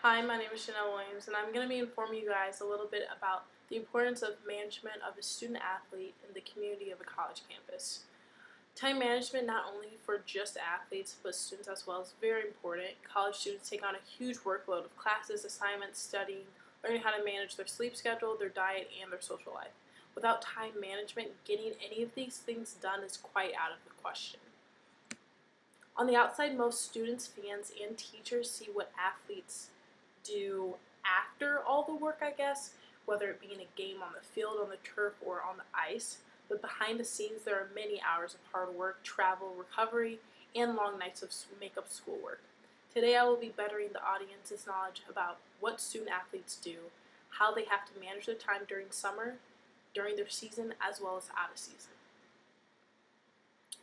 Hi, my name is Chanel Williams, and I'm going to be informing you guys a little bit about the importance of management of a student athlete in the community of a college campus. Time management, not only for just athletes but students as well, is very important. College students take on a huge workload of classes, assignments, studying, learning how to manage their sleep schedule, their diet, and their social life. Without time management, getting any of these things done is quite out of the question. On the outside, most students, fans, and teachers see what athletes do after all the work, I guess, whether it be in a game on the field, on the turf, or on the ice. But behind the scenes, there are many hours of hard work, travel, recovery, and long nights of make-up schoolwork. Today, I will be bettering the audience's knowledge about what student athletes do, how they have to manage their time during summer, during their season, as well as out of season.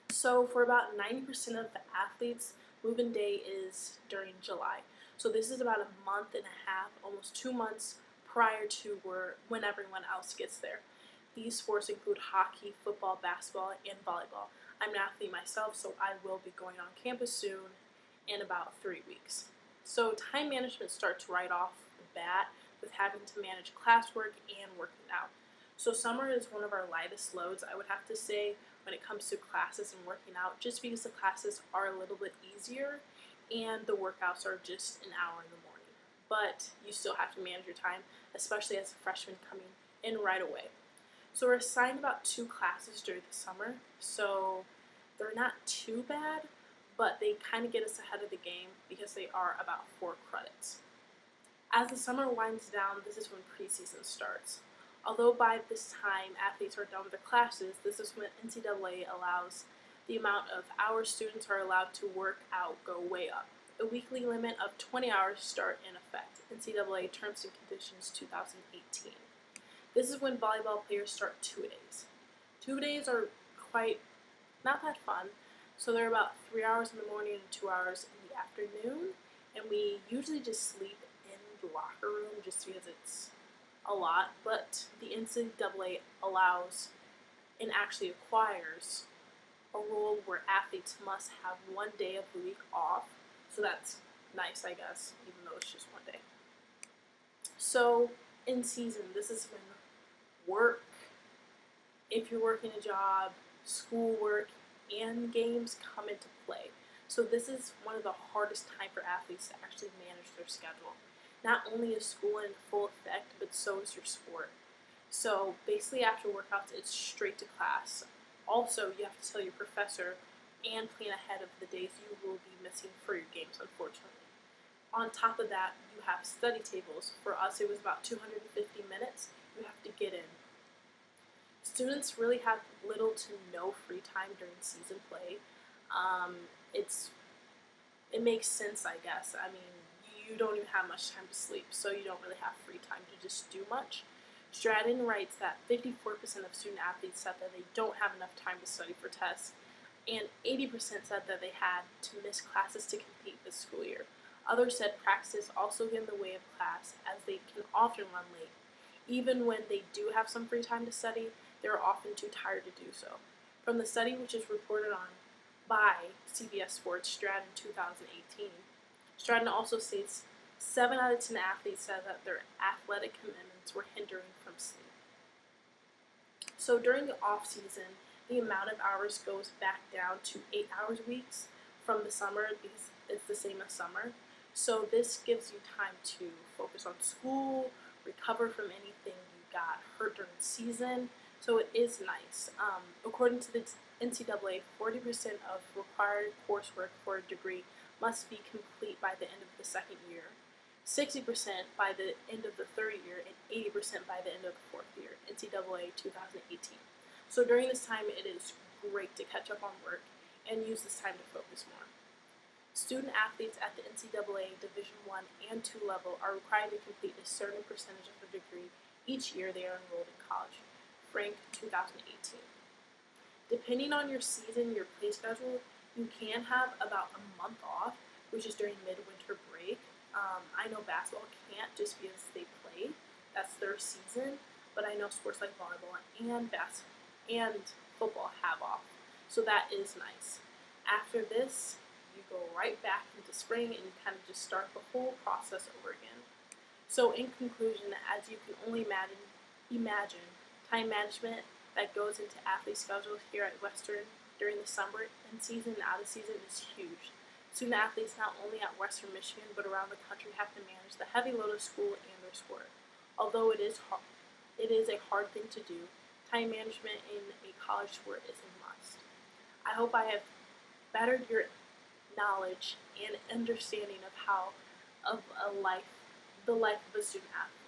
So for about 90% of the athletes, move-in day is during July. So this is about a month and a half, almost 2 months prior to when everyone else gets there. These sports include hockey, football, basketball, and volleyball. I'm an athlete myself, so I will be going on campus soon in about 3 weeks. So time management starts right off the bat with having to manage classwork and working out. So summer is one of our lightest loads, I would have to say, when it comes to classes and working out, just because the classes are a little bit easier and the workouts are just an hour in the morning. But you still have to manage your time, especially as a freshman coming in right away. So we're assigned about 2 classes during the summer, so they're not too bad, but they kind of get us ahead of the game because they are about 4 credits. As the summer winds down, this is when preseason starts. Although by this time athletes are done with their classes, this is when NCAA allows the amount of hours students are allowed to work out go way up. A weekly limit of 20 hours start in effect. NCAA Terms and Conditions 2018. This is when volleyball players start 2-a-days. 2-a-days are quite not that fun, so they're about 3 hours in the morning and 2 hours in the afternoon, and we usually just sleep in the locker room just because it's a lot, but the NCAA allows and actually acquires a rule where athletes must have 1 day of the week off, so that's nice, I guess, even though it's just 1 day. So in season, this is when work, if you're working a job, schoolwork, and games come into play. So this is one of the hardest time for athletes to actually manage their schedule. Not only is school in full effect, but so is your sport. So basically after workouts, it's straight to class. Also, you have to tell your professor and plan ahead of the days you will be missing for your games, unfortunately. On top of that, you have study tables. For us, it was about 250 minutes you have to get in. Students really have little to no free time during season play. It makes sense, I guess. I mean, you don't even have much time to sleep, so you don't really have free time to just do much. Stratton writes that 54% of student athletes said that they don't have enough time to study for tests, and 80% said that they had to miss classes to compete this school year. Others said practices also get in the way of class, as they can often run late. Even when they do have some free time to study, they're often too tired to do so. From the study, which is reported on by CBS Sports Stratton 2018, Stratton also states 7 out of 10 athletes said that their athletic commitments were hindering from sleep. So during the off season, the amount of hours goes back down to 8 hours weeks from the summer because it's the same as summer. So this gives you time to focus on school, recover from anything you got hurt during the season. So it is nice. According to the NCAA, 40% of required coursework for a degree must be complete by the end of the second year, 60% by the end of the third year, and 80% by the end of the fourth year, NCAA 2018. So during this time, it is great to catch up on work and use this time to focus more. Student athletes at the NCAA Division I and II level are required to complete a certain percentage of a degree each year they are enrolled in college. Frank, 2018. Depending on your season, your play schedule, you can have about a month off, which is during midwinter break. I know basketball can't just because they play. That's their season. But I know sports like volleyball and football have off. So that is nice. After this, you go right back into spring and kind of just start the whole process over again. So in conclusion, as you can only imagine time management that goes into athlete schedules here at Western during the summer and season and out of season is huge. Student athletes not only at Western Michigan but around the country have to manage the heavy load of school and their sport. Although it is a hard thing to do, time management in a college sport is a must. I hope I have bettered your knowledge and understanding of the life of a student athlete.